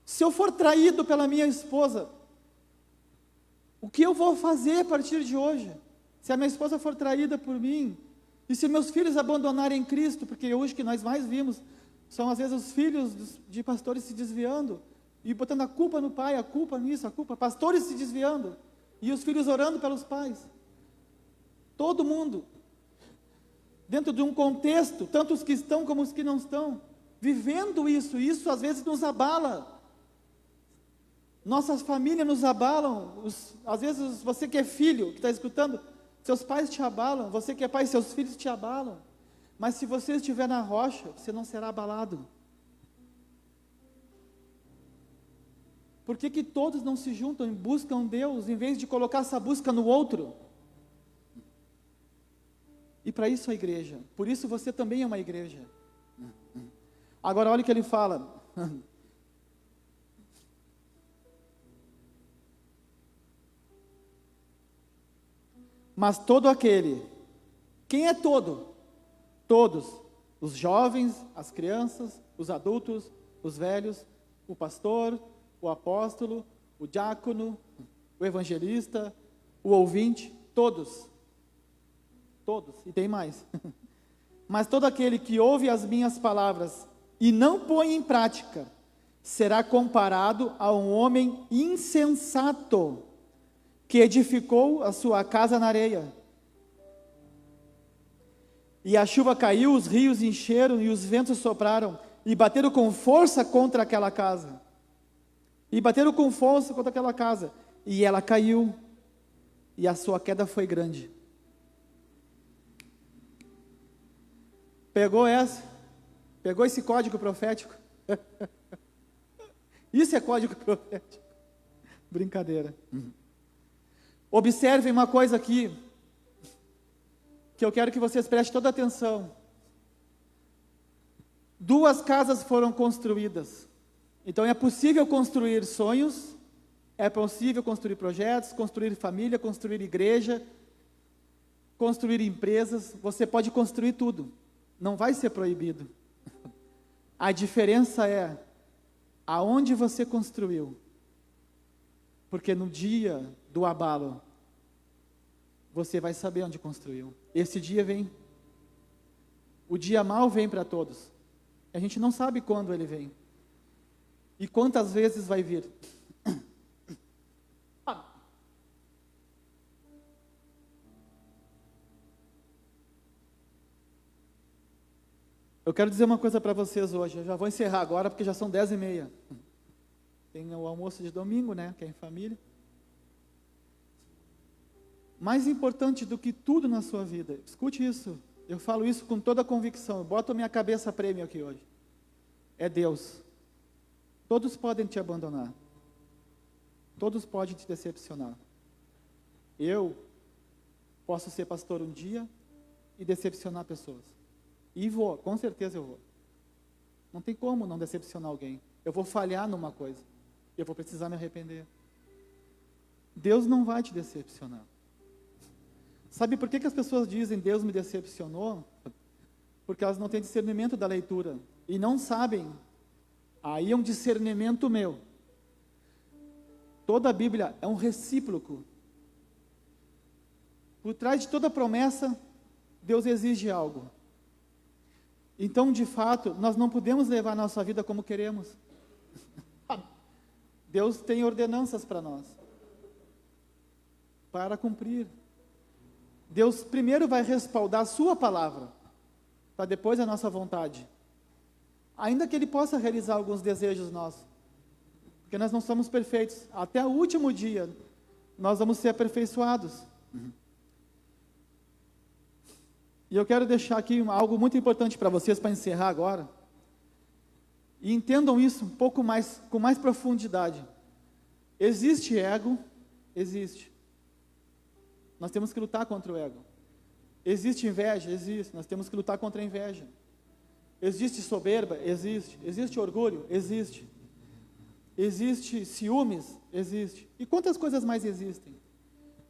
Se eu for traído pela minha esposa, o que eu vou fazer a partir de hoje? Se a minha esposa for traída por mim, e se meus filhos abandonarem Cristo, porque hoje que nós mais vimos, são às vezes os filhos de pastores se desviando, e botando a culpa no pai, a culpa nisso, a culpa, pastores se desviando, e os filhos orando pelos pais. Todo mundo, dentro de um contexto, tanto os que estão como os que não estão, vivendo isso às vezes nos abala. Nossas famílias nos abalam, às vezes você que é filho, que está escutando, seus pais te abalam, você que é pai, seus filhos te abalam, mas se você estiver na rocha, você não será abalado. Por que que todos não se juntam e buscam Deus, em vez de colocar essa busca no outro? E para isso a igreja, por isso você também é uma igreja. Agora olha o que ele fala. Mas todo aquele, quem é todo? Todos, os jovens, as crianças, os adultos, os velhos, o pastor, o apóstolo, o diácono, o evangelista, o ouvinte, todos, e tem mais. Mas todo aquele que ouve as minhas palavras e não põe em prática, será comparado a um homem insensato, que edificou a sua casa na areia. E a chuva caiu, os rios encheram e os ventos sopraram e bateram com força contra aquela casa. E ela caiu, e a sua queda foi grande. Pegou esse código profético? Isso é código profético. Brincadeira. Observem uma coisa aqui, que eu quero que vocês prestem toda atenção. 2 casas foram construídas. Então é possível construir sonhos, é possível construir projetos, construir família, construir igreja, construir empresas. Você pode construir tudo, não vai ser proibido. A diferença é aonde você construiu. Porque no dia do abalo, você vai saber onde construiu. Esse dia vem. O dia mau vem para todos. A gente não sabe quando ele vem. E quantas vezes vai vir. Eu quero dizer uma coisa para vocês hoje. Eu já vou encerrar agora, porque já são 10h30. Tem o almoço de domingo, né? Que é em família. Mais importante do que tudo na sua vida, escute isso, eu falo isso com toda a convicção, eu boto a minha cabeça a prêmio aqui hoje, é Deus. Todos podem te abandonar, todos podem te decepcionar. Eu posso ser pastor um dia e decepcionar pessoas, e vou, com certeza eu vou. Não tem como não decepcionar alguém, eu vou falhar numa coisa, eu vou precisar me arrepender. Deus não vai te decepcionar. Sabe por que as pessoas dizem Deus me decepcionou? Porque elas não têm discernimento da leitura e não sabem. Aí é um discernimento meu. Toda a Bíblia é um recíproco. Por trás de toda promessa, Deus exige algo. Então, de fato, nós não podemos levar a nossa vida como queremos. Deus tem ordenanças para nós, para cumprir. Deus primeiro vai respaldar a sua palavra, para depois a nossa vontade. Ainda que Ele possa realizar alguns desejos nossos, porque nós não somos perfeitos. Até o último dia, nós vamos ser aperfeiçoados. E eu quero deixar aqui algo muito importante para vocês, para encerrar agora. E entendam isso um pouco mais, com mais profundidade. Existe ego? Existe. Nós temos que lutar contra o ego. Existe inveja? Existe. Nós temos que lutar contra a inveja. Existe soberba? Existe. Existe orgulho? Existe. Existe ciúmes? Existe. E quantas coisas mais existem?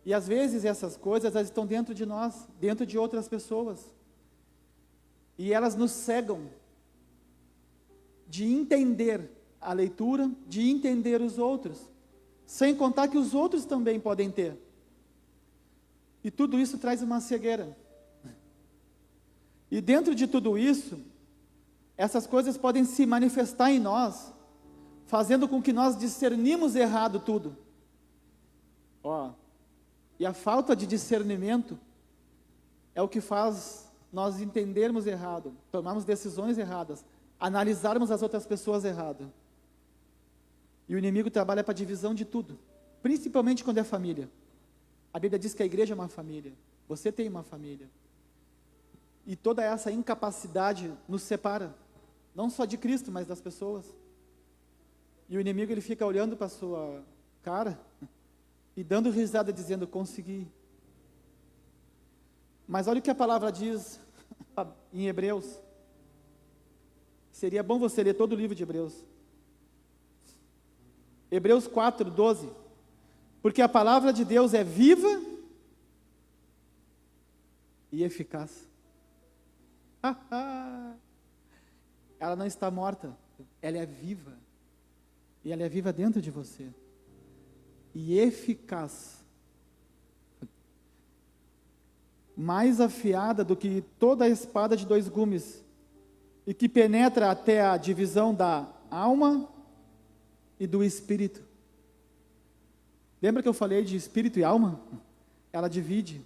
E às vezes essas coisas, elas estão dentro de nós, dentro de outras pessoas. E elas nos cegam de entender a leitura, de entender os outros, sem contar que os outros também podem ter. E tudo isso traz uma cegueira. E dentro de tudo isso, essas coisas podem se manifestar em nós, fazendo com que nós discernimos errado tudo. E a falta de discernimento é o que faz nós entendermos errado, tomarmos decisões erradas, analisarmos as outras pessoas errado. E o inimigo trabalha para a divisão de tudo, principalmente quando é família. A Bíblia diz que a igreja é uma família, você tem uma família. E toda essa incapacidade nos separa, não só de Cristo, mas das pessoas. E o inimigo, ele fica olhando para a sua cara e dando risada, dizendo: consegui. Mas olha o que a palavra diz em Hebreus. Seria bom você ler todo o livro de Hebreus. Hebreus 4:12. Porque a palavra de Deus é viva e eficaz. Ela não está morta, ela é viva. E ela é viva dentro de você. E eficaz. Mais afiada do que toda a espada de 2 gumes. E que penetra até a divisão da alma e do espírito. Lembra que eu falei de espírito e alma? Ela divide.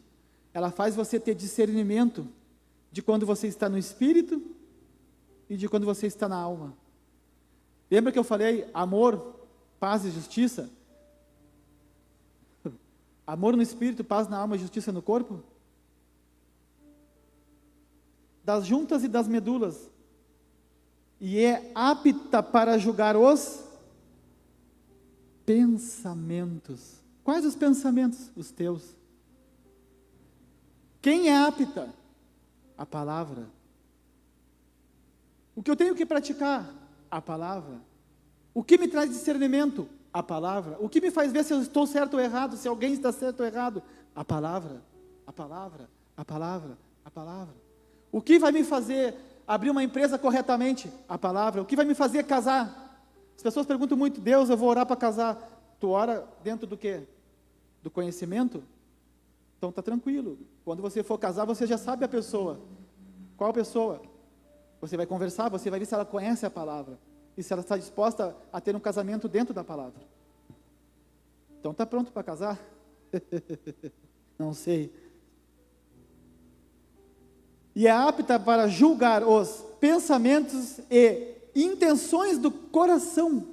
Ela faz você ter discernimento de quando você está no espírito e de quando você está na alma. Lembra que eu falei amor, paz e justiça? Amor no espírito, paz na alma e justiça no corpo? Das juntas e das medulas. E é apta para julgar os pensamentos. Quais os pensamentos? Os teus. Quem é apta? A palavra. O que eu tenho que praticar? A palavra. O que me traz discernimento? A palavra. O que me faz ver se eu estou certo ou errado, se alguém está certo ou errado? A palavra. A palavra. A palavra. A palavra. O que vai me fazer abrir uma empresa corretamente? A palavra. O que vai me fazer casar? As pessoas perguntam muito: Deus, eu vou orar para casar. Tu ora dentro do quê? Do conhecimento? Então está tranquilo. Quando você for casar, você já sabe a pessoa. Qual pessoa? Você vai conversar, você vai ver se ela conhece a palavra. E se ela está disposta a ter um casamento dentro da palavra. Então está pronto para casar? Não sei. E é apta para julgar os pensamentos e intenções do coração.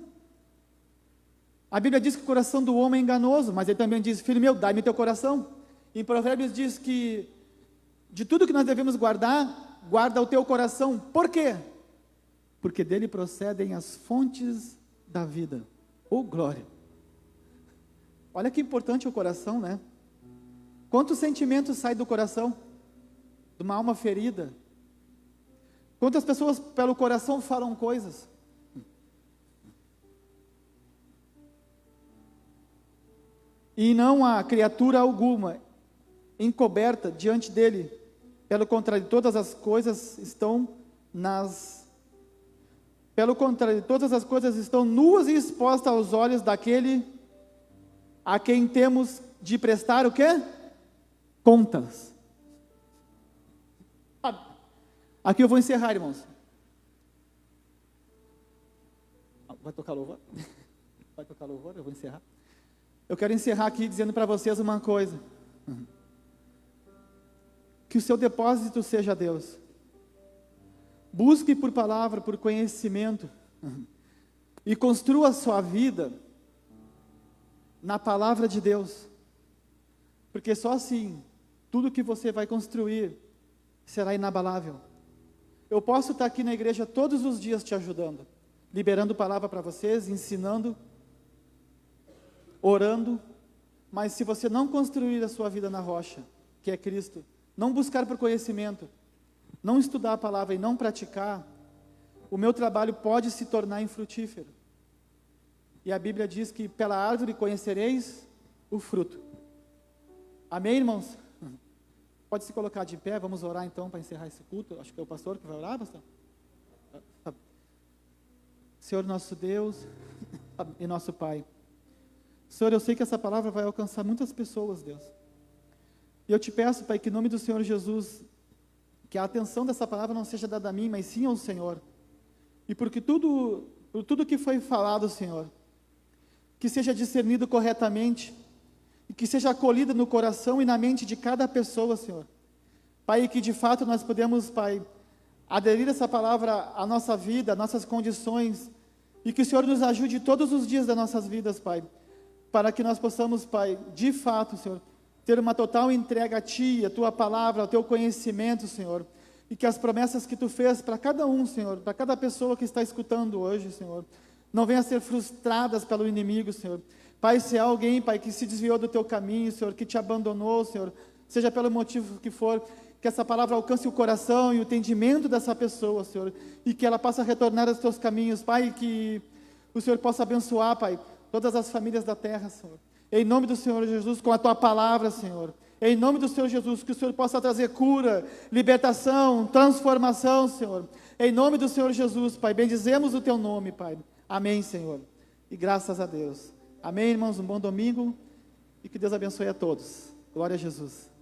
A Bíblia diz que o coração do homem é enganoso, mas ele também diz: filho meu, dai-me teu coração. Em Provérbios diz que de tudo que nós devemos guardar, guarda o teu coração. Por quê? Porque dele procedem as fontes da vida. Oh, glória! Olha que importante o coração, né? Quantos sentimentos saem do coração? De uma alma ferida. Quantas pessoas pelo coração falam coisas? E não há criatura alguma encoberta diante dele. Pelo contrário, todas as coisas estão nuas e expostas aos olhos daquele a quem temos de prestar o quê? Contas. Aqui eu vou encerrar, irmãos. Vai tocar louvor? Vai tocar louvor? Eu vou encerrar. Eu quero encerrar aqui dizendo para vocês uma coisa. Que o seu depósito seja Deus. Busque por palavra, por conhecimento. E construa a sua vida na palavra de Deus. Porque só assim, tudo que você vai construir será inabalável. Eu posso estar aqui na igreja todos os dias te ajudando, liberando palavra para vocês, ensinando, orando, mas se você não construir a sua vida na rocha, que é Cristo, não buscar por conhecimento, não estudar a palavra e não praticar, o meu trabalho pode se tornar infrutífero. E a Bíblia diz que pela árvore conhecereis o fruto. Amém, irmãos? Pode se colocar de pé, vamos orar então para encerrar esse culto. Acho que é o pastor que vai orar, pastor? Senhor nosso Deus e nosso Pai. Senhor, eu sei que essa palavra vai alcançar muitas pessoas, Deus. E eu te peço, Pai, que em nome do Senhor Jesus, que a atenção dessa palavra não seja dada a mim, mas sim ao Senhor. E por tudo que foi falado, Senhor, que seja discernido corretamente, e que seja acolhido no coração e na mente de cada pessoa, Senhor. Pai, que de fato nós podemos, Pai, aderir essa palavra à nossa vida, às nossas condições, e que o Senhor nos ajude todos os dias das nossas vidas, Pai, para que nós possamos, Pai, de fato, Senhor, ter uma total entrega a Ti, a Tua palavra, ao Teu conhecimento, Senhor, e que as promessas que Tu fez para cada um, Senhor, para cada pessoa que está escutando hoje, Senhor, não venham a ser frustradas pelo inimigo, Senhor. Pai, se há alguém, Pai, que se desviou do Teu caminho, Senhor, que Te abandonou, Senhor, seja pelo motivo que for, que essa palavra alcance o coração e o entendimento dessa pessoa, Senhor, e que ela possa retornar aos Teus caminhos, Pai, e que o Senhor possa abençoar, Pai, todas as famílias da terra, Senhor. Em nome do Senhor Jesus, com a Tua palavra, Senhor. Em nome do Senhor Jesus, que o Senhor possa trazer cura, libertação, transformação, Senhor. Em nome do Senhor Jesus, Pai, bendizemos o Teu nome, Pai. Amém, Senhor. E graças a Deus. Amém, irmãos, um bom domingo e que Deus abençoe a todos. Glória a Jesus.